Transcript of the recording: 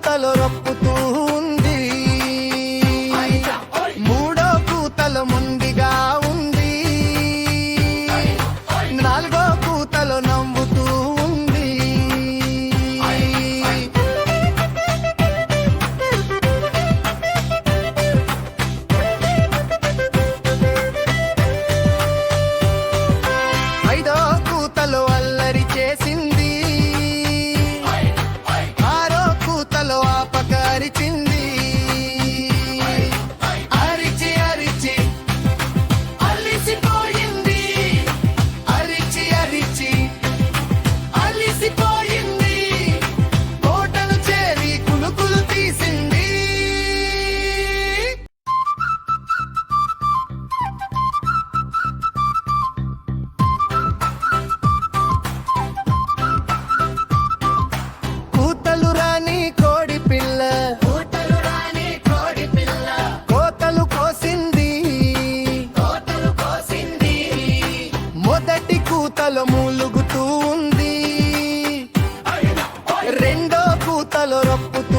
కూతలు రొప్పుతూ ఉంది. మూడో కూతలు ముందుగా ఉంది. నాలుగో కూతలు నవ్వుతూ ఉంది. ఐదో కూతలు అల్లరి చేసింది. ఆరో కూతలు ఆపకరిచింది. అరిచి అరిచి అలిసిపోయింది. అరిచి అరిచి అలిసిపోయింది. కోటలు చేరి కులుకులు తీసింది. కూతలు రాని కోడి పిల్ల కోతలు కోసింది. మొదటి కూతలు మూలుగుతూ ఉంది. రెండో కూతలు రొప్పుతూ